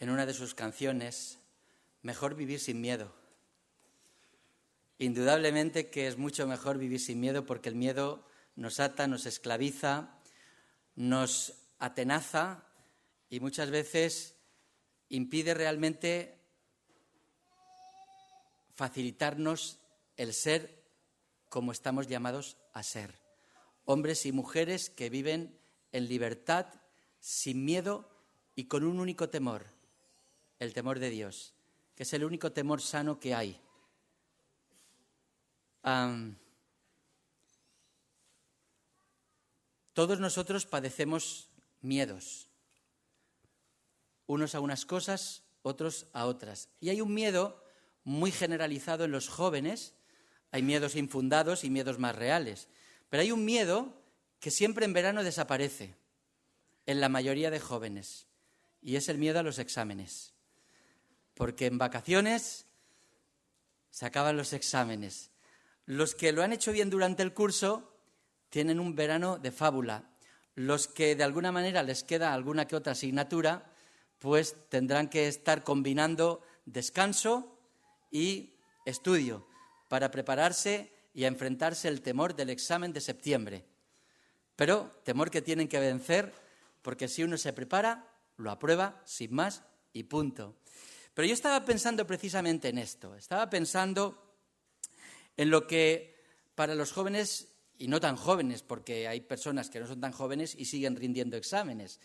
en una de sus canciones, mejor vivir sin miedo. Indudablemente que es mucho mejor vivir sin miedo porque el miedo nos ata, nos esclaviza, nos atenaza y muchas veces impide realmente facilitarnos el ser como estamos llamados a ser. Hombres y mujeres que viven en libertad, sin miedo y con un único temor, el temor de Dios, que es el único temor sano que hay. Todos nosotros padecemos miedos, unos a unas cosas, otros a otras. Y hay un miedo muy generalizado en los jóvenes, hay miedos infundados y miedos más reales, pero hay un miedo que siempre en verano desaparece en la mayoría de jóvenes, y es el miedo a los exámenes, porque en vacaciones se acaban los exámenes. Los que lo han hecho bien durante el curso tienen un verano de fábula. Los que de alguna manera les queda alguna que otra asignatura, pues tendrán que estar combinando descanso y estudio para prepararse y a enfrentarse al temor del examen de septiembre. Pero temor que tienen que vencer, porque si uno se prepara, lo aprueba sin más y punto. Pero yo estaba pensando precisamente en esto, estaba pensando en lo que para los jóvenes, y no tan jóvenes, porque hay personas que no son tan jóvenes y siguen rindiendo exámenes,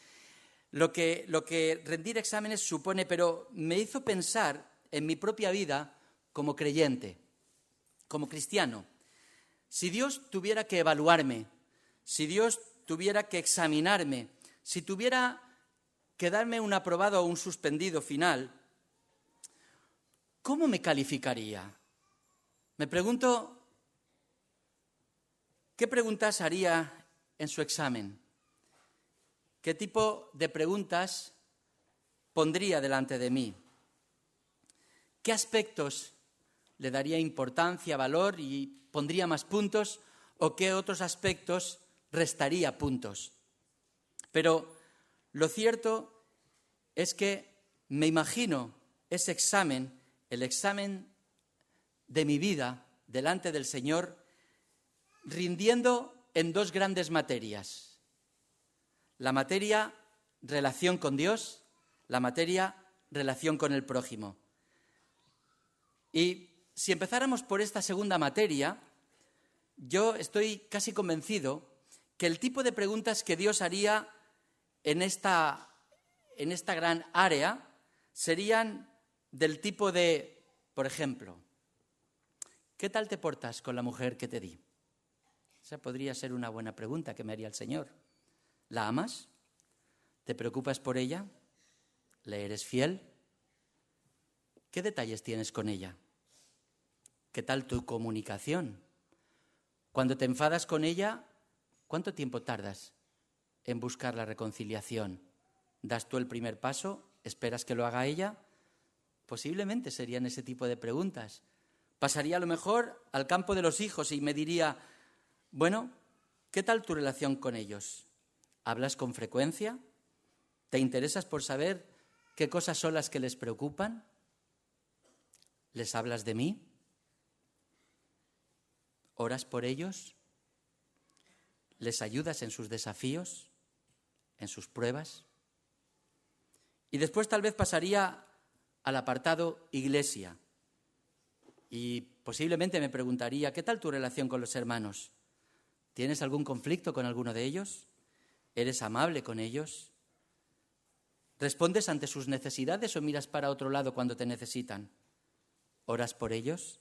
lo que rendir exámenes supone, pero me hizo pensar en mi propia vida como creyente, como cristiano. Si Dios tuviera que evaluarme, si Dios tuviera que examinarme, si tuviera que darme un aprobado o un suspendido final, ¿cómo me calificaría? Me pregunto, ¿qué preguntas haría en su examen? ¿Qué tipo de preguntas pondría delante de mí? ¿Qué aspectos le daría importancia, valor y pondría más puntos? ¿O qué otros aspectos restaría puntos? Pero lo cierto es que me imagino ese examen, el examen de mi vida delante del Señor, rindiendo en dos grandes materias. La materia relación con Dios, la materia relación con el prójimo. Y si empezáramos por esta segunda materia, yo estoy casi convencido que el tipo de preguntas que Dios haría en esta gran área serían del tipo de, por ejemplo, ¿qué tal te portas con la mujer que te di? Esa podría ser una buena pregunta que me haría el Señor. ¿La amas? ¿Te preocupas por ella? ¿Le eres fiel? ¿Qué detalles tienes con ella? ¿Qué tal tu comunicación? Cuando te enfadas con ella, ¿cuánto tiempo tardas en buscar la reconciliación? ¿Das tú el primer paso? ¿Esperas que lo haga ella? Posiblemente serían ese tipo de preguntas. Pasaría a lo mejor al campo de los hijos y me diría, bueno, ¿qué tal tu relación con ellos? ¿Hablas con frecuencia? ¿Te interesas por saber qué cosas son las que les preocupan? ¿Les hablas de mí? ¿Oras por ellos? ¿Les ayudas en sus desafíos? ¿En sus pruebas? Y después tal vez pasaría al apartado iglesia. Y posiblemente me preguntaría, ¿qué tal tu relación con los hermanos? ¿Tienes algún conflicto con alguno de ellos? ¿Eres amable con ellos? ¿Respondes ante sus necesidades o miras para otro lado cuando te necesitan? ¿Oras por ellos?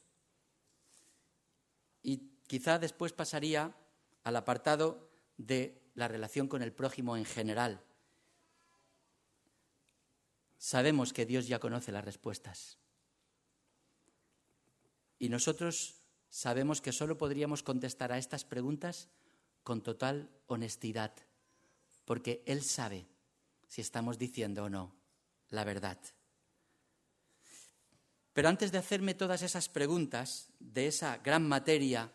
Y quizá después pasaría al apartado de la relación con el prójimo en general. Sabemos que Dios ya conoce las respuestas. Y nosotros sabemos que solo podríamos contestar a estas preguntas con total honestidad, porque Él sabe si estamos diciendo o no la verdad. Pero antes de hacerme todas esas preguntas de esa gran materia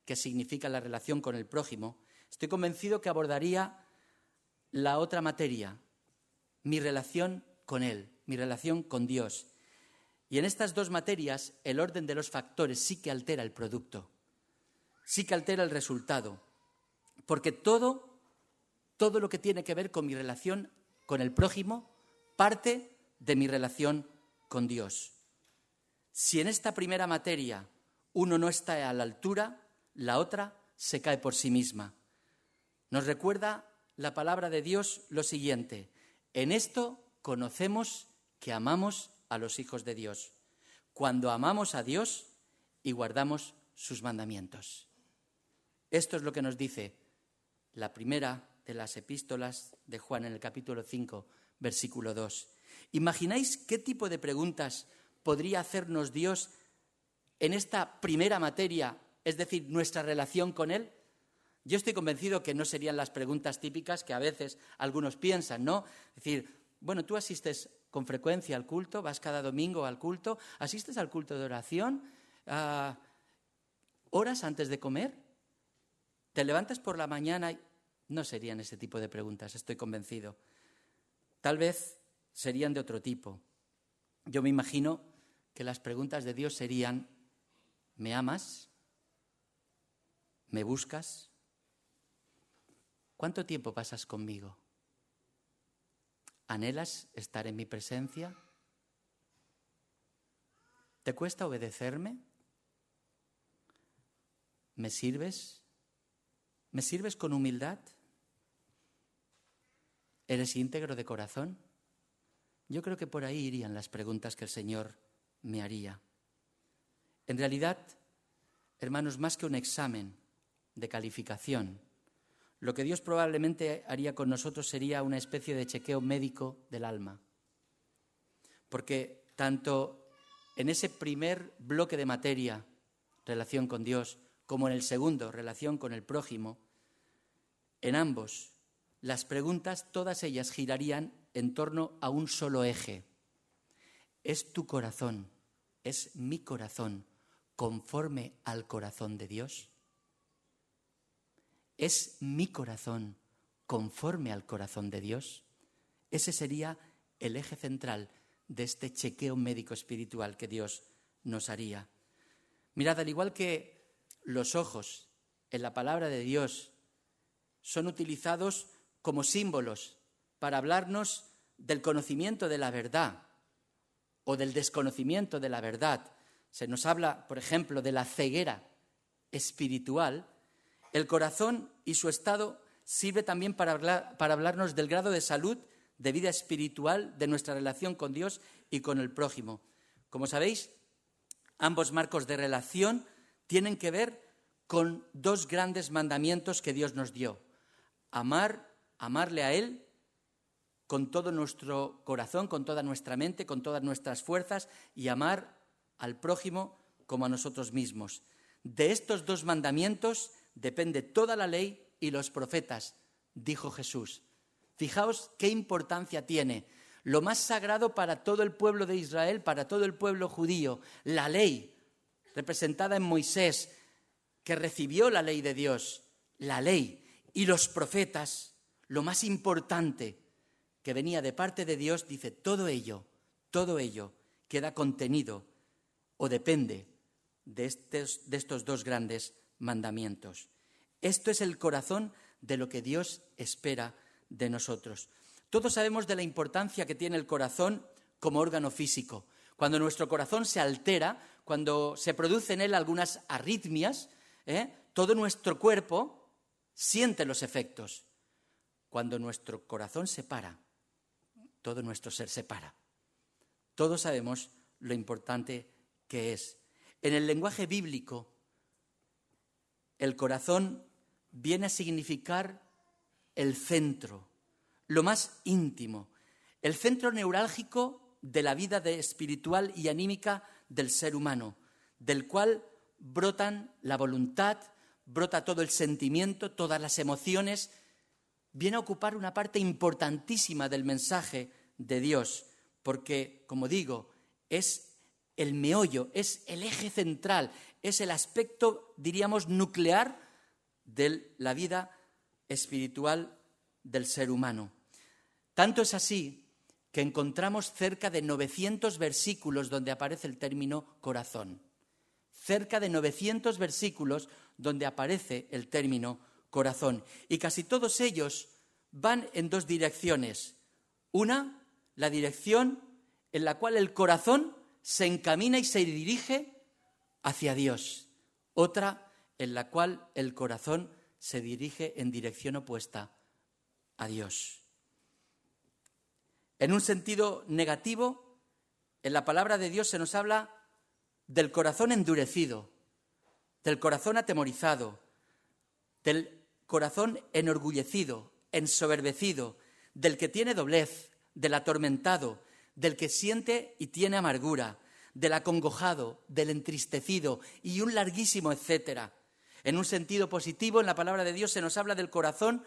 que significa la relación con el prójimo, estoy convencido que abordaría la otra materia, mi relación con Él, mi relación con Dios. Y en estas dos materias, el orden de los factores sí que altera el producto, sí que altera el resultado, porque todo lo que tiene que ver con mi relación con el prójimo parte de mi relación con Dios. Si en esta primera materia uno no está a la altura, la otra se cae por sí misma. Nos recuerda la palabra de Dios lo siguiente: en esto conocemos que amamos a los hijos de Dios, cuando amamos a Dios y guardamos sus mandamientos. Esto es lo que nos dice la primera de las epístolas de Juan en el capítulo 5, versículo 2. ¿Imagináis qué tipo de preguntas podría hacernos Dios en esta primera materia, es decir, nuestra relación con Él? Yo estoy convencido que no serían las preguntas típicas que a veces algunos piensan, ¿no? Es decir, bueno, tú asistes con frecuencia al culto, vas cada domingo al culto, asistes al culto de oración, horas antes de comer, te levantas por la mañana y... No serían ese tipo de preguntas, estoy convencido. Tal vez serían de otro tipo. Yo me imagino que las preguntas de Dios serían: ¿me amas? ¿Me buscas? ¿Cuánto tiempo pasas conmigo? ¿Anhelas estar en mi presencia? ¿Te cuesta obedecerme? ¿Me sirves? ¿Me sirves con humildad? ¿Eres íntegro de corazón? Yo creo que por ahí irían las preguntas que el Señor me haría. En realidad, hermanos, más que un examen de calificación, lo que Dios probablemente haría con nosotros sería una especie de chequeo médico del alma. Porque tanto en ese primer bloque de materia, relación con Dios, como en el segundo, relación con el prójimo, en ambos, las preguntas, todas ellas girarían en torno a un solo eje. ¿Es tu corazón, es mi corazón, conforme al corazón de Dios? ¿Es mi corazón conforme al corazón de Dios? Ese sería el eje central de este chequeo médico espiritual que Dios nos haría. Mirad, al igual que los ojos en la palabra de Dios son utilizados como símbolos para hablarnos del conocimiento de la verdad o del desconocimiento de la verdad. Se nos habla, por ejemplo, de la ceguera espiritual. El corazón y su estado sirve también para hablarnos del grado de salud, de vida espiritual, de nuestra relación con Dios y con el prójimo. Como sabéis, ambos marcos de relación tienen que ver con dos grandes mandamientos que Dios nos dio: amarle a Él con todo nuestro corazón, con toda nuestra mente, con todas nuestras fuerzas, y amar al prójimo como a nosotros mismos. De estos dos mandamientos depende toda la ley y los profetas, dijo Jesús. Fijaos qué importancia tiene. Lo más sagrado para todo el pueblo de Israel, para todo el pueblo judío, la ley, representada en Moisés, que recibió la ley de Dios, la ley, y los profetas, lo más importante que venía de parte de Dios, dice, todo ello queda contenido o depende de estos dos grandes mandamientos. Esto es el corazón de lo que Dios espera de nosotros. Todos sabemos de la importancia que tiene el corazón como órgano físico. Cuando nuestro corazón se altera, cuando se producen en él algunas arritmias, todo nuestro cuerpo siente los efectos. Cuando nuestro corazón se para, todo nuestro ser se para. Todos sabemos lo importante que es. En el lenguaje bíblico, el corazón viene a significar el centro, lo más íntimo, el centro neurálgico de la vida espiritual y anímica del ser humano, del cual brotan la voluntad, brota todo el sentimiento, todas las emociones. Viene a ocupar una parte importantísima del mensaje de Dios, porque, como digo, es el meollo, es el eje central, es el aspecto, diríamos, nuclear de la vida espiritual del ser humano. Tanto es así que encontramos cerca de 900 versículos donde aparece el término corazón. Cerca de 900 versículos donde aparece el término corazón. Y casi todos ellos van en dos direcciones. Una, la dirección en la cual el corazón se encamina y se dirige hacia Dios. Otra, en la cual el corazón se dirige en dirección opuesta a Dios. En un sentido negativo, en la palabra de Dios se nos habla del corazón endurecido, del corazón atemorizado, del corazón enorgullecido, ensoberbecido, del que tiene doblez, del atormentado, del que siente y tiene amargura, del acongojado, del entristecido y un larguísimo etcétera. En un sentido positivo, en la palabra de Dios se nos habla del corazón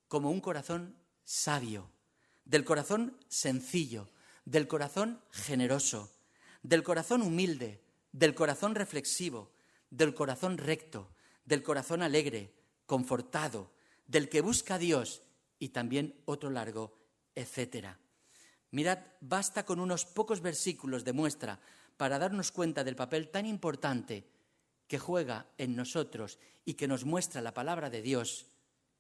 como un corazón sabio, del corazón sencillo, del corazón generoso, del corazón humilde, del corazón reflexivo, del corazón recto, del corazón alegre, confortado, del que busca a Dios y también otro largo, etcétera. Mirad, basta con unos pocos versículos de muestra para darnos cuenta del papel tan importante que juega en nosotros y que nos muestra la palabra de Dios,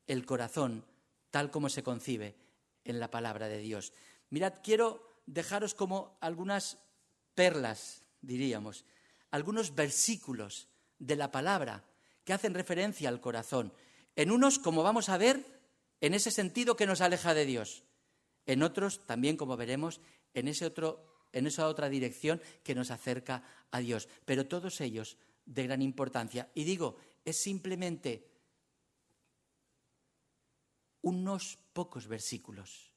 el corazón, tal como se concibe en la palabra de Dios. Mirad, quiero dejaros como algunas perlas, diríamos, algunos versículos de la palabra que hacen referencia al corazón. En unos, como vamos a ver, en ese sentido que nos aleja de Dios. En otros, también como veremos, en esa otra dirección que nos acerca a Dios. Pero todos ellos de gran importancia. Y digo, es simplemente unos pocos versículos.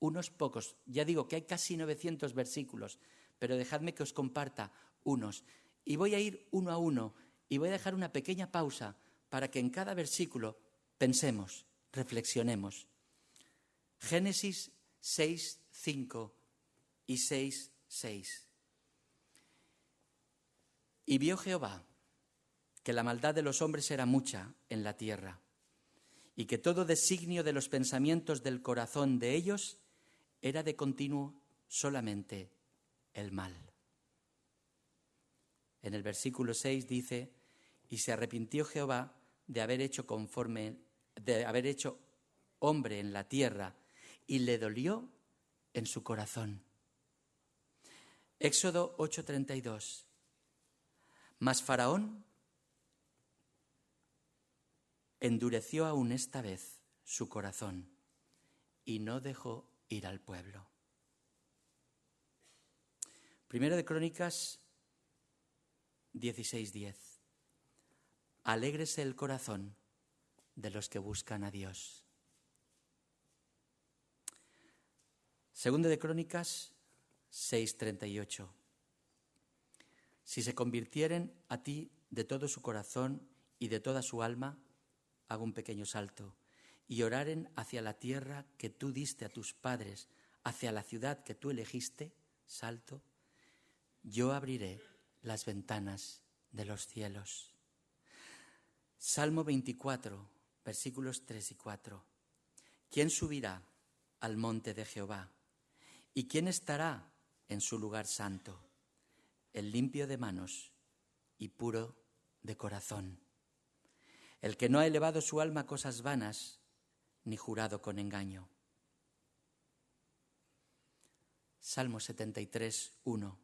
Unos pocos. Ya digo que hay casi 900 versículos, pero dejadme que os comparta unos. Y voy a ir uno a uno y voy a dejar una pequeña pausa para que en cada versículo pensemos, reflexionemos. Génesis 6, 5 y 6, 6. Y vio Jehová que la maldad de los hombres era mucha en la tierra, y que todo designio de los pensamientos del corazón de ellos era de continuo solamente el mal. En el versículo 6 dice, y se arrepintió Jehová de haber hecho hombre en la tierra, y le dolió en su corazón. Éxodo 8:32. Mas Faraón endureció aún esta vez su corazón y no dejó ir al pueblo. Primero de Crónicas 16:10. Alégrese el corazón de los que buscan a Dios. Segundo de Crónicas 6:38. Si se convirtieren a ti de todo su corazón y de toda su alma, hago un pequeño salto, y oraren hacia la tierra que tú diste a tus padres, hacia la ciudad que tú elegiste, salto, yo abriré las ventanas de los cielos. Salmo 24, versículos 3 y 4. ¿Quién subirá al monte de Jehová? ¿Y quién estará en su lugar santo? El limpio de manos y puro de corazón, el que no ha elevado su alma a cosas vanas, ni jurado con engaño. Salmo 73, 1.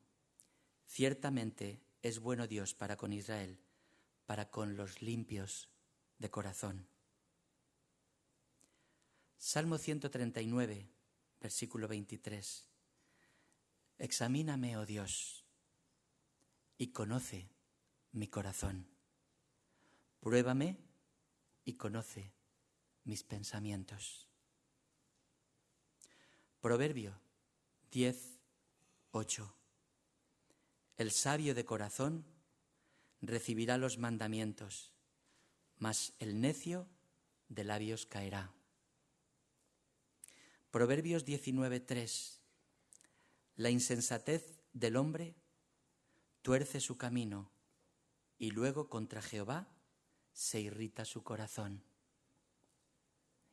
Ciertamente es bueno Dios para con Israel, para con los limpios de corazón. Salmo 139, versículo 23. Examíname, oh Dios, y conoce mi corazón. Pruébame y conoce mis pensamientos. Proverbio 10, 8. El sabio de corazón recibirá los mandamientos, mas el necio de labios caerá. Proverbios 19, 3. La insensatez del hombre tuerce su camino y luego contra Jehová se irrita su corazón.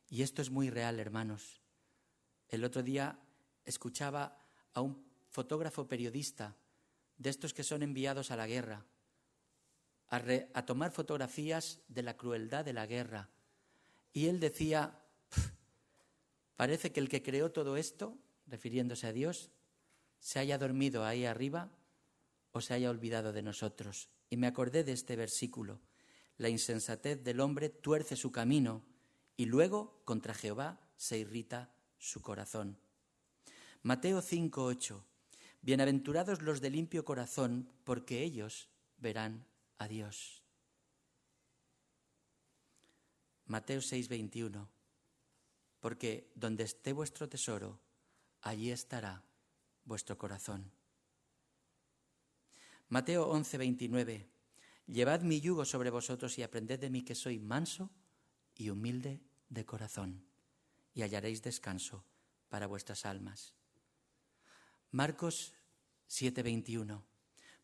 Y esto es muy real, hermanos. El otro día escuchaba a un fotógrafo periodista, de estos que son enviados a la guerra, a tomar fotografías de la crueldad de la guerra. Y él decía, parece que el que creó todo esto, refiriéndose a Dios, se haya dormido ahí arriba o se haya olvidado de nosotros. Y me acordé de este versículo: la insensatez del hombre tuerce su camino y luego contra Jehová se irrita su corazón. Mateo 5:8. Bienaventurados los de limpio corazón, porque ellos verán a Dios. Mateo 6:21. Porque donde esté vuestro tesoro, allí estará vuestro corazón. Mateo 11:29. Llevad mi yugo sobre vosotros y aprended de mí, que soy manso y humilde de corazón, y hallaréis descanso para vuestras almas. Marcos 7:21.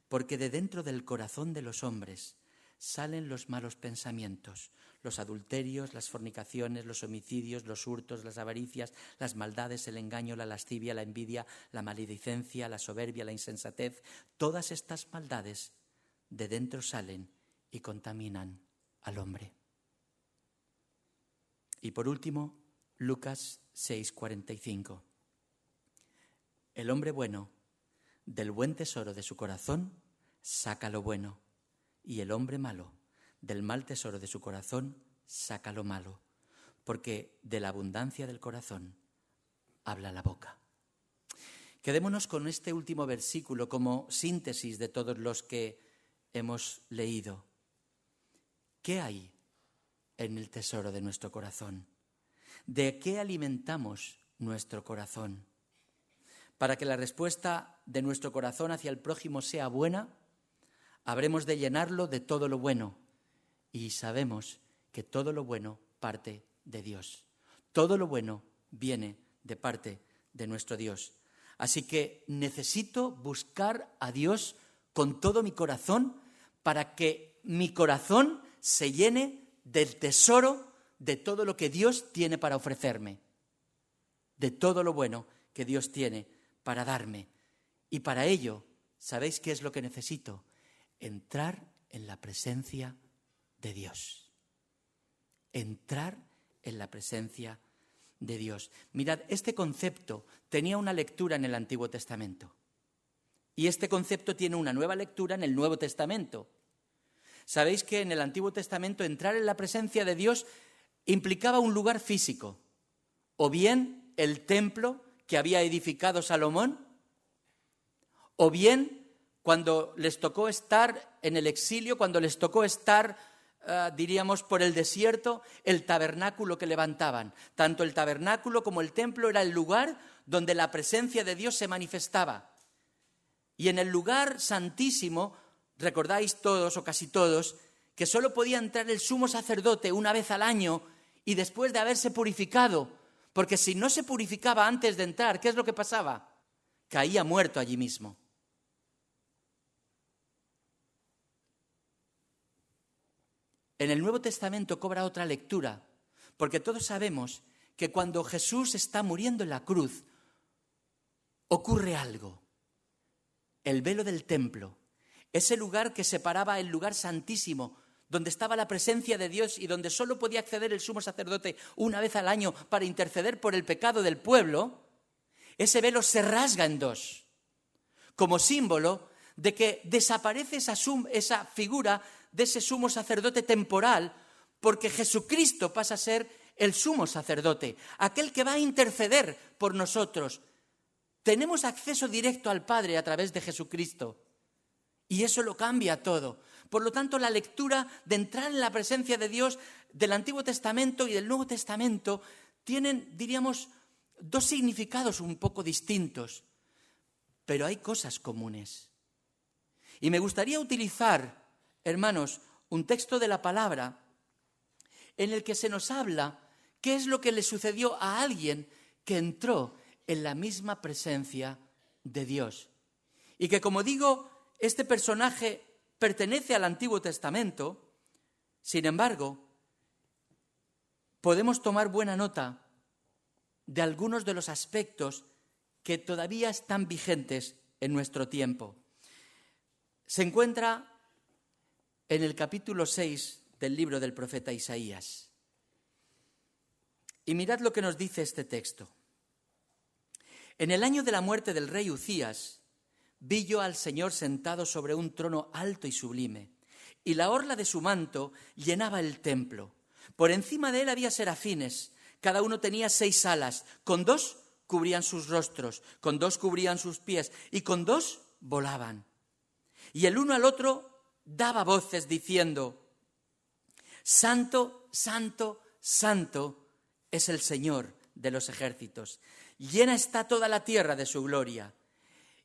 Porque de dentro del corazón de los hombres salen los malos pensamientos, los adulterios, las fornicaciones, los homicidios, los hurtos, las avaricias, las maldades, el engaño, la lascivia, la envidia, la maledicencia, la soberbia, la insensatez. Todas estas maldades de dentro salen y contaminan al hombre. Y por último, Lucas 6:45. El hombre bueno, del buen tesoro de su corazón, saca lo bueno, y el hombre malo, del mal tesoro de su corazón, saca lo malo, porque de la abundancia del corazón habla la boca. Quedémonos con este último versículo como síntesis de todos los que hemos leído. ¿Qué hay en el tesoro de nuestro corazón? ¿De qué alimentamos nuestro corazón? Para que la respuesta de nuestro corazón hacia el prójimo sea buena, habremos de llenarlo de todo lo bueno. Y sabemos que todo lo bueno parte de Dios. Todo lo bueno viene de parte de nuestro Dios. Así que necesito buscar a Dios con todo mi corazón para que mi corazón se llene del tesoro de todo lo que Dios tiene para ofrecerme, de todo lo bueno que Dios tiene para darme. Y para ello, ¿sabéis qué es lo que necesito? Entrar en la presencia de Dios. Entrar en la presencia de Dios. Mirad, este concepto tenía una lectura en el Antiguo Testamento. Y este concepto tiene una nueva lectura en el Nuevo Testamento. Sabéis que en el Antiguo Testamento entrar en la presencia de Dios implicaba un lugar físico, o bien el templo que había edificado Salomón, o bien cuando les tocó estar en el exilio, cuando les tocó estar, diríamos, por el desierto, el tabernáculo que levantaban. Tanto el tabernáculo como el templo era el lugar donde la presencia de Dios se manifestaba. Y en el lugar santísimo, recordáis todos o casi todos, que solo podía entrar el sumo sacerdote una vez al año y después de haberse purificado, porque si no se purificaba antes de entrar, ¿qué es lo que pasaba? Caía muerto allí mismo. En el Nuevo Testamento cobra otra lectura, porque todos sabemos que cuando Jesús está muriendo en la cruz, ocurre algo. El velo del templo, ese lugar que separaba el lugar santísimo, donde estaba la presencia de Dios y donde solo podía acceder el sumo sacerdote una vez al año para interceder por el pecado del pueblo, ese velo se rasga en dos, como símbolo de que desaparece esa figura de ese sumo sacerdote temporal, porque Jesucristo pasa a ser el sumo sacerdote, aquel que va a interceder por nosotros. Tenemos acceso directo al Padre a través de Jesucristo. Y eso lo cambia todo. Por lo tanto, la lectura de entrar en la presencia de Dios del Antiguo Testamento y del Nuevo Testamento tienen, diríamos, dos significados un poco distintos, pero hay cosas comunes. Y me gustaría utilizar, hermanos, un texto de la palabra en el que se nos habla qué es lo que le sucedió a alguien que entró en la misma presencia de Dios. Y que, como digo, este personaje pertenece al Antiguo Testamento. Sin embargo, podemos tomar buena nota de algunos de los aspectos que todavía están vigentes en nuestro tiempo. Se encuentra en el capítulo 6 del libro del profeta Isaías. Y mirad lo que nos dice este texto. En el año de la muerte del rey Uzías, vi yo al Señor sentado sobre un trono alto y sublime, y la orla de su manto llenaba el templo. Por encima de él había serafines, cada uno tenía 6 alas, con 2 cubrían sus rostros, con 2 cubrían sus pies, y con 2 volaban. Y el uno al otro daba voces diciendo: Santo, santo, santo es el Señor de los ejércitos. Llena está toda la tierra de su gloria.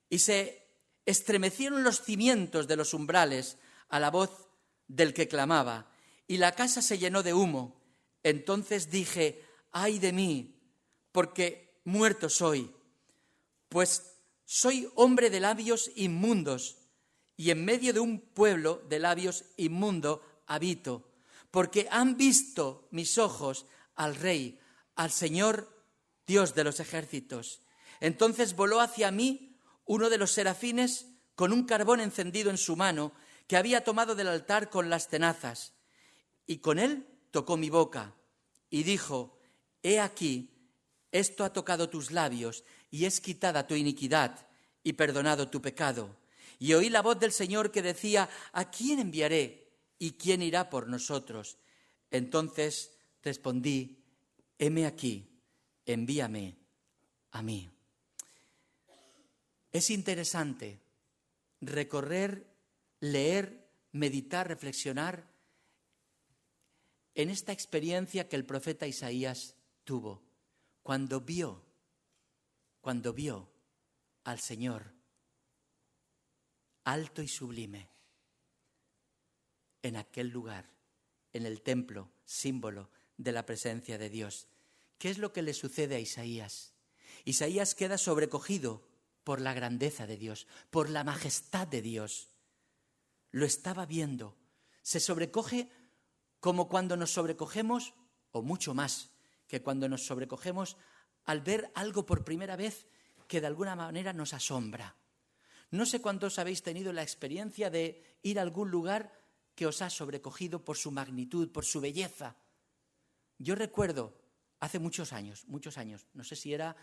Y se estremecieron los cimientos de los umbrales a la voz del que clamaba, y la casa se llenó de humo. Entonces dije: ay de mí, porque muerto soy, pues soy hombre de labios inmundos, y en medio de un pueblo de labios inmundo habito, porque han visto mis ojos al Rey, al Señor Dios de los ejércitos. Entonces voló hacia mí uno de los serafines con un carbón encendido en su mano que había tomado del altar con las tenazas, y con él tocó mi boca y dijo: he aquí, esto ha tocado tus labios y es quitada tu iniquidad y perdonado tu pecado. Y oí la voz del Señor que decía: ¿a quién enviaré y quién irá por nosotros? Entonces respondí: heme aquí, envíame a mí. Es interesante recorrer, leer, meditar, reflexionar en esta experiencia que el profeta Isaías tuvo cuando vio al Señor alto y sublime en aquel lugar, en el templo, símbolo de la presencia de Dios. ¿Qué es lo que le sucede a Isaías? Isaías queda sobrecogido por la grandeza de Dios, por la majestad de Dios. Lo estaba viendo. Se sobrecoge como cuando nos sobrecogemos, o mucho más que cuando nos sobrecogemos al ver algo por primera vez que de alguna manera nos asombra. No sé cuántos habéis tenido la experiencia de ir a algún lugar que os ha sobrecogido por su magnitud, por su belleza. Yo recuerdo hace muchos años, no sé si era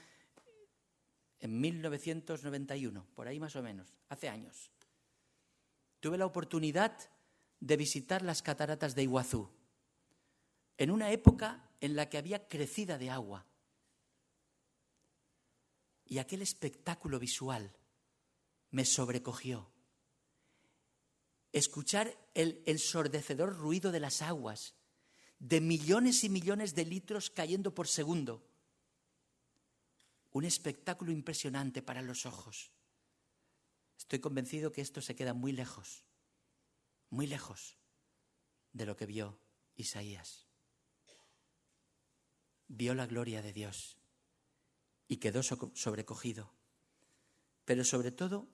en 1991, por ahí más o menos, hace años. Tuve la oportunidad de visitar las cataratas de Iguazú, en una época en la que había crecida de agua. Y aquel espectáculo visual me sobrecogió. Escuchar el ensordecedor ruido de las aguas, de millones y millones de litros cayendo por segundo. Un espectáculo impresionante para los ojos. Estoy convencido que esto se queda muy lejos de lo que vio Isaías. Vio la gloria de Dios y quedó sobrecogido. Pero sobre todo,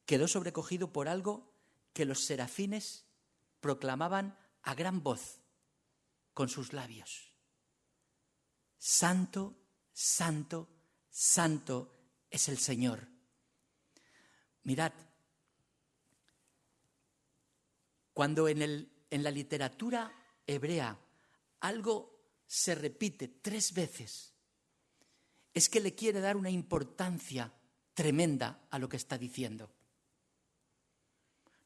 quedó sobrecogido por algo que los serafines proclamaban a gran voz con sus labios. Santo, santo, santo es el Señor. Mirad, cuando en la literatura hebrea algo se repite 3 veces, es que le quiere dar una importancia tremenda a lo que está diciendo.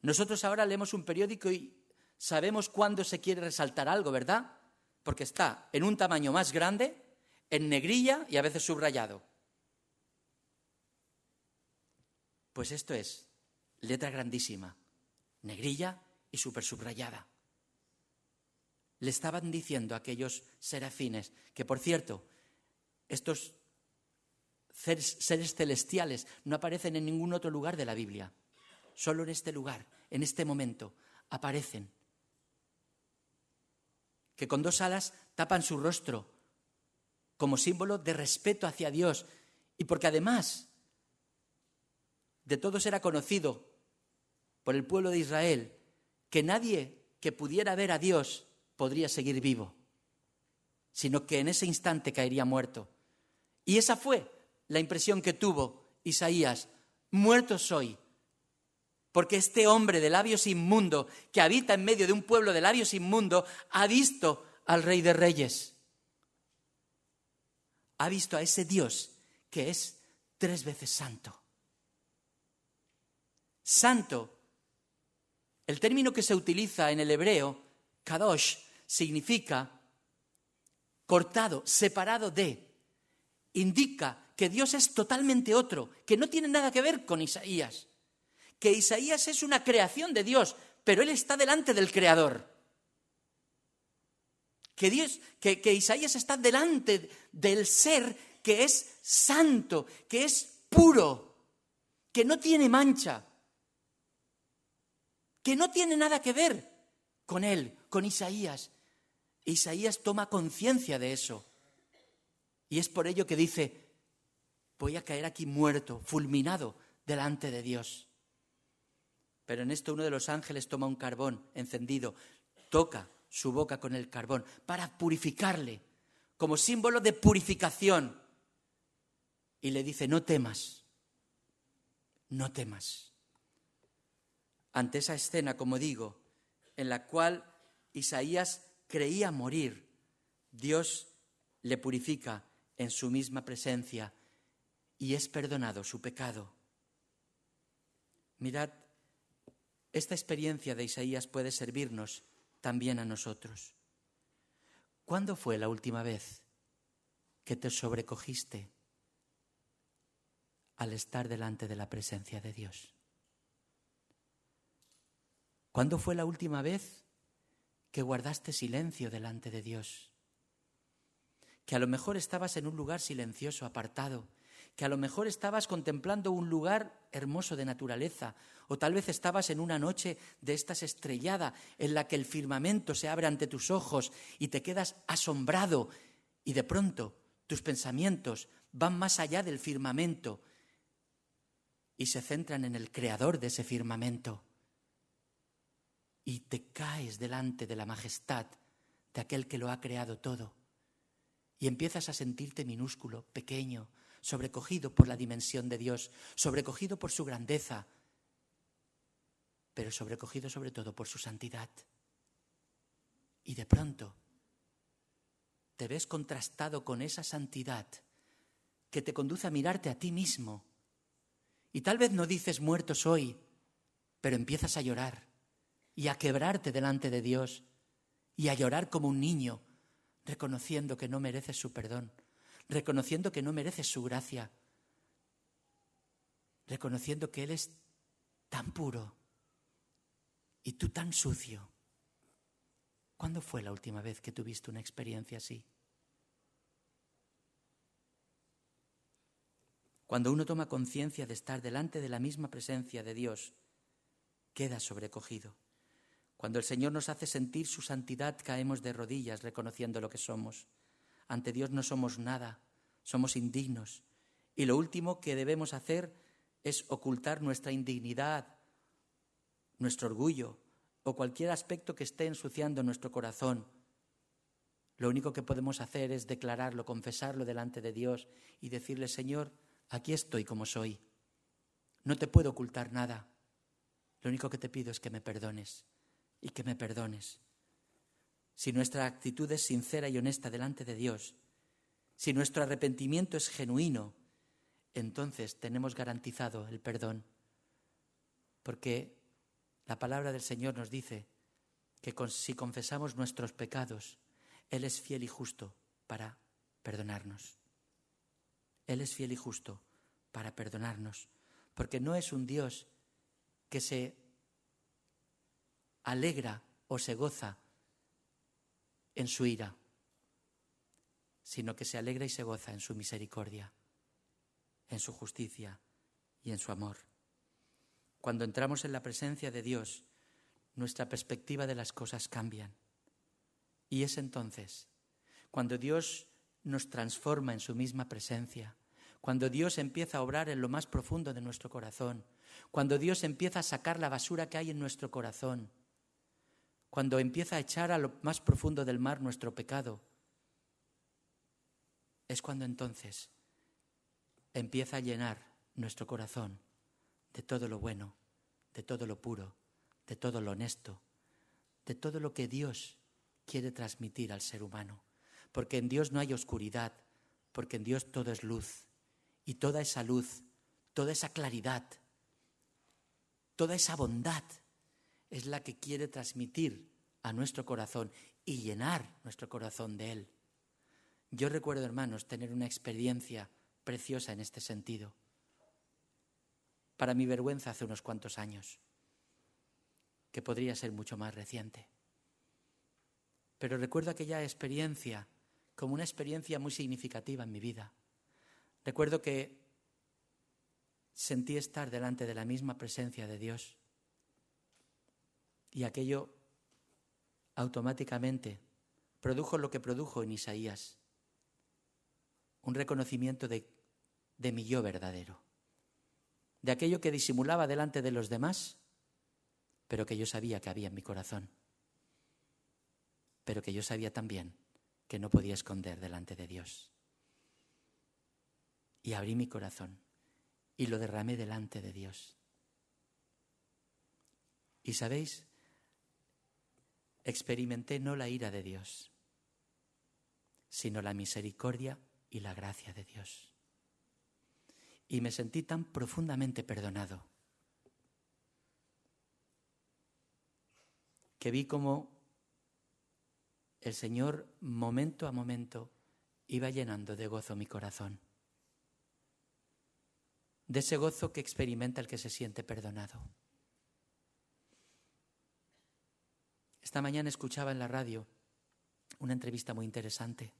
Nosotros ahora leemos un periódico y sabemos cuándo se quiere resaltar algo, ¿verdad? Porque está en un tamaño más grande, en negrilla y a veces subrayado. Pues esto es letra grandísima, negrilla y súper subrayada. Le estaban diciendo a aquellos serafines, que por cierto, estos seres celestiales no aparecen en ningún otro lugar de la Biblia. Solo en este lugar, en este momento, aparecen. Que con 2 alas tapan su rostro como símbolo de respeto hacia Dios y porque además de todos era conocido por el pueblo de Israel que nadie que pudiera ver a Dios podría seguir vivo, sino que en ese instante caería muerto. Y esa fue la impresión que tuvo Isaías. Muerto soy, porque este hombre de labios inmundo, que habita en medio de un pueblo de labios inmundo, ha visto al Rey de Reyes. Ha visto a ese Dios que es 3 veces santo. Santo, el término que se utiliza en el hebreo, kadosh, significa cortado, separado de. Indica que Dios es totalmente otro, que no tiene nada que ver con Isaías. Que Isaías es una creación de Dios, pero él está delante del Creador. Que Isaías está delante del ser que es santo, que es puro, que no tiene mancha, que no tiene nada que ver con él, con Isaías. Isaías toma conciencia de eso. Y es por ello que dice, voy a caer aquí muerto, fulminado, delante de Dios. Pero en esto uno de los ángeles toma un carbón encendido, toca su boca con el carbón para purificarle, como símbolo de purificación. Y le dice, no temas, no temas. Ante esa escena, como digo, en la cual Isaías creía morir, Dios le purifica en su misma presencia y es perdonado su pecado. Mirad, esta experiencia de Isaías puede servirnos también a nosotros. ¿Cuándo fue la última vez que te sobrecogiste al estar delante de la presencia de Dios? ¿Cuándo fue la última vez que guardaste silencio delante de Dios? Que a lo mejor estabas en un lugar silencioso, apartado, que a lo mejor estabas contemplando un lugar hermoso de naturaleza, o tal vez estabas en una noche de estas estrellada en la que el firmamento se abre ante tus ojos y te quedas asombrado y de pronto tus pensamientos van más allá del firmamento y se centran en el creador de ese firmamento y te caes delante de la majestad de aquel que lo ha creado todo y empiezas a sentirte minúsculo, pequeño, sobrecogido por la dimensión de Dios, sobrecogido por su grandeza, pero sobrecogido sobre todo por su santidad. Y de pronto te ves contrastado con esa santidad que te conduce a mirarte a ti mismo. Y tal vez no dices muerto soy, pero empiezas a llorar y a quebrarte delante de Dios y a llorar como un niño, reconociendo que no mereces su perdón, reconociendo que no mereces su gracia, reconociendo que Él es tan puro y tú tan sucio. ¿Cuándo fue la última vez que tuviste una experiencia así? Cuando uno toma conciencia de estar delante de la misma presencia de Dios, queda sobrecogido. Cuando el Señor nos hace sentir su santidad, caemos de rodillas reconociendo lo que somos. Ante Dios no somos nada, somos indignos. Y lo último que debemos hacer es ocultar nuestra indignidad, nuestro orgullo o cualquier aspecto que esté ensuciando nuestro corazón. Lo único que podemos hacer es declararlo, confesarlo delante de Dios y decirle, Señor, aquí estoy como soy. No te puedo ocultar nada. Lo único que te pido es que me perdones y que me perdones. Si nuestra actitud es sincera y honesta delante de Dios, si nuestro arrepentimiento es genuino, entonces tenemos garantizado el perdón. Porque la palabra del Señor nos dice que si confesamos nuestros pecados, Él es fiel y justo para perdonarnos. Él es fiel y justo para perdonarnos, porque no es un Dios que se alegra o se goza en su ira, sino que se alegra y se goza en su misericordia, en su justicia y en su amor. Cuando entramos en la presencia de Dios, nuestra perspectiva de las cosas cambian. Y es entonces cuando Dios nos transforma en su misma presencia, cuando Dios empieza a obrar en lo más profundo de nuestro corazón, cuando Dios empieza a sacar la basura que hay en nuestro corazón, cuando empieza a echar a lo más profundo del mar nuestro pecado, es cuando entonces empieza a llenar nuestro corazón de todo lo bueno, de todo lo puro, de todo lo honesto, de todo lo que Dios quiere transmitir al ser humano. Porque en Dios no hay oscuridad, porque en Dios todo es luz. Y toda esa luz, toda esa claridad, toda esa bondad es la que quiere transmitir a nuestro corazón y llenar nuestro corazón de Él. Yo recuerdo, hermanos, tener una experiencia preciosa en este sentido. Para mi vergüenza hace unos cuantos años, que podría ser mucho más reciente. Pero recuerdo aquella experiencia como una experiencia muy significativa en mi vida. Recuerdo que sentí estar delante de la misma presencia de Dios y aquello automáticamente produjo lo que produjo en Isaías, un reconocimiento de mi yo verdadero, de aquello que disimulaba delante de los demás, pero que yo sabía que había en mi corazón, pero que yo sabía también que no podía esconder delante de Dios. Y abrí mi corazón y lo derramé delante de Dios. Y ¿sabéis? Experimenté no la ira de Dios, sino la misericordia y la gracia de Dios. Y me sentí tan profundamente perdonado que vi cómo el Señor, momento a momento, iba llenando de gozo mi corazón. De ese gozo que experimenta el que se siente perdonado. Esta mañana escuchaba en la radio una entrevista muy interesante.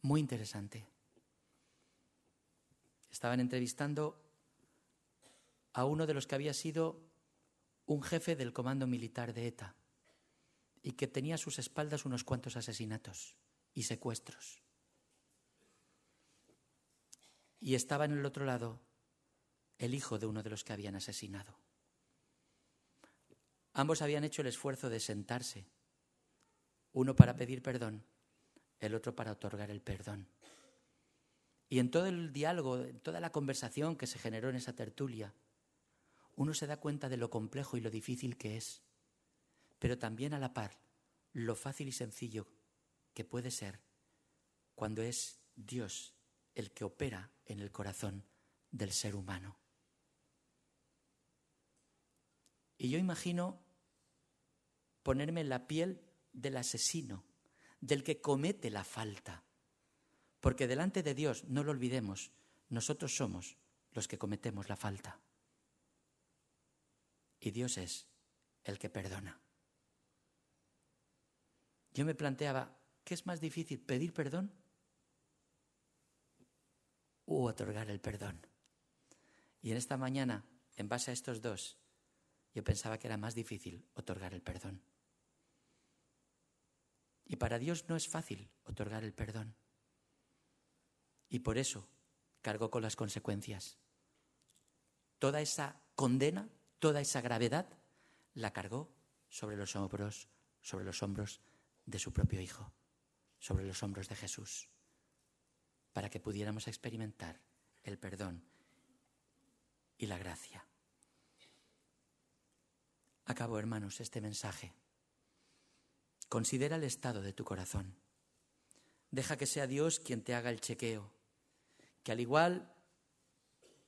Muy interesante. Estaban entrevistando a uno de los que había sido un jefe del comando militar de ETA y que tenía a sus espaldas unos cuantos asesinatos y secuestros. Y estaba en el otro lado el hijo de uno de los que habían asesinado. Ambos habían hecho el esfuerzo de sentarse, uno para pedir perdón, el otro para otorgar el perdón. Y en todo el diálogo, en toda la conversación que se generó en esa tertulia, uno se da cuenta de lo complejo y lo difícil que es, pero también a la par lo fácil y sencillo que puede ser cuando es Dios el que opera en el corazón del ser humano. Y yo imagino ponerme en la piel del asesino, del que comete la falta, porque delante de Dios, no lo olvidemos, nosotros somos los que cometemos la falta. Y Dios es el que perdona. Yo me planteaba, ¿qué es más difícil, pedir perdón u otorgar el perdón? Y en esta mañana, en base a estos dos, yo pensaba que era más difícil otorgar el perdón. Y para Dios no es fácil otorgar el perdón. Y por eso cargó con las consecuencias. Toda esa condena, toda esa gravedad, la cargó sobre los hombros de su propio Hijo, sobre los hombros de Jesús, para que pudiéramos experimentar el perdón y la gracia. Acabo, hermanos, este mensaje. Considera el estado de tu corazón. Deja que sea Dios quien te haga el chequeo. Que al igual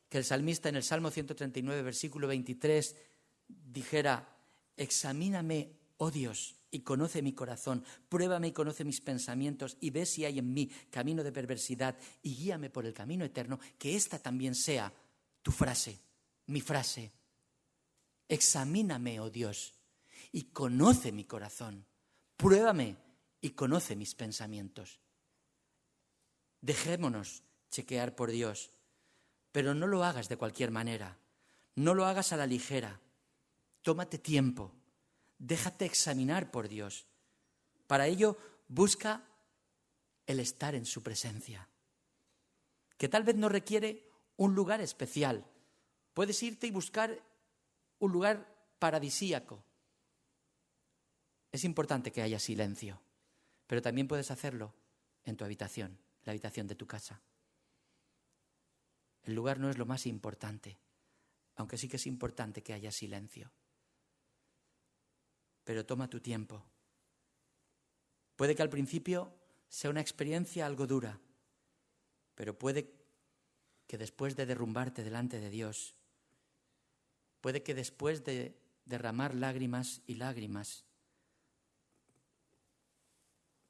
que el salmista en el Salmo 139, versículo 23, dijera: examíname, oh Dios, y conoce mi corazón, pruébame y conoce mis pensamientos, y ve si hay en mí camino de perversidad, y guíame por el camino eterno. Que esta también sea tu frase, mi frase. Examíname, oh Dios, y conoce mi corazón. Pruébame y conoce mis pensamientos. Dejémonos chequear por Dios, pero no lo hagas de cualquier manera. No lo hagas a la ligera. Tómate tiempo. Déjate examinar por Dios. Para ello, busca el estar en su presencia, que tal vez no requiere un lugar especial. Puedes irte y buscar un lugar paradisíaco. Es importante que haya silencio, pero también puedes hacerlo en tu habitación, la habitación de tu casa. El lugar no es lo más importante, aunque sí que es importante que haya silencio. Pero toma tu tiempo. Puede que al principio sea una experiencia algo dura, pero puede que después de derrumbarte delante de Dios, puede que después de derramar lágrimas y lágrimas,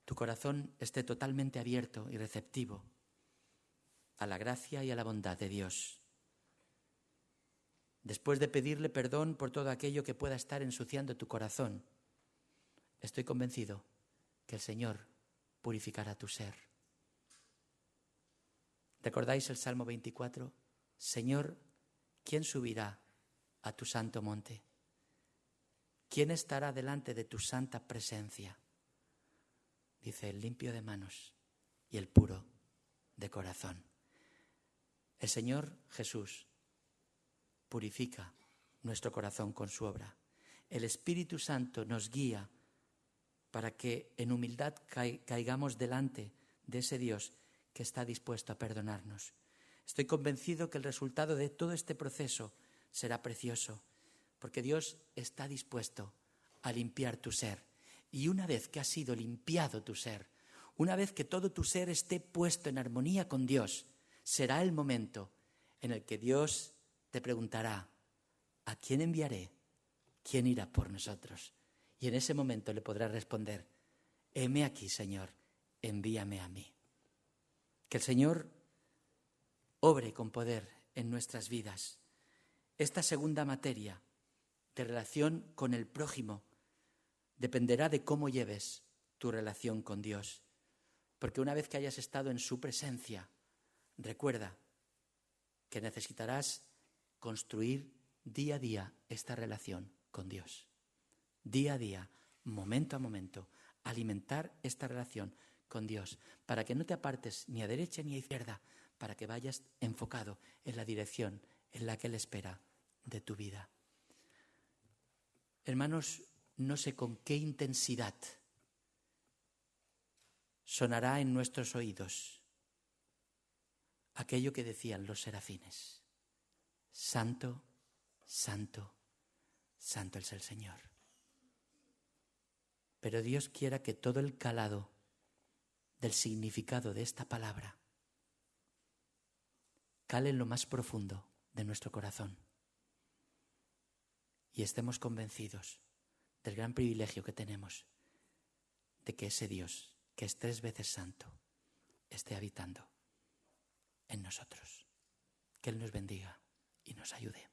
tu corazón esté totalmente abierto y receptivo a la gracia y a la bondad de Dios. Después de pedirle perdón por todo aquello que pueda estar ensuciando tu corazón, estoy convencido que el Señor purificará tu ser. ¿Recordáis el Salmo 24? Señor, ¿quién subirá a tu santo monte? ¿Quién estará delante de tu santa presencia? Dice, el limpio de manos y el puro de corazón. El Señor Jesús purifica nuestro corazón con su obra. El Espíritu Santo nos guía para que en humildad caigamos delante de ese Dios que está dispuesto a perdonarnos. Estoy convencido que el resultado de todo este proceso será precioso, porque Dios está dispuesto a limpiar tu ser. Y una vez que ha sido limpiado tu ser, una vez que todo tu ser esté puesto en armonía con Dios, será el momento en el que Dios te preguntará, ¿a quién enviaré? ¿Quién irá por nosotros? Y en ese momento le podrás responder, heme aquí, Señor, envíame a mí. Que el Señor obre con poder en nuestras vidas. Esta segunda materia de relación con el prójimo dependerá de cómo lleves tu relación con Dios. Porque una vez que hayas estado en su presencia, recuerda que necesitarás construir día a día esta relación con Dios. Día a día, momento a momento, alimentar esta relación con Dios, para que no te apartes ni a derecha ni a izquierda, para que vayas enfocado en la dirección en la que Él espera de tu vida. Hermanos, no sé con qué intensidad sonará en nuestros oídos aquello que decían los serafines. Santo, santo, santo es el Señor. Pero Dios quiera que todo el calado del significado de esta palabra cale en lo más profundo de nuestro corazón y estemos convencidos del gran privilegio que tenemos de que ese Dios, que es 3 veces santo, esté habitando en nosotros. Que Él nos bendiga y nos ayude.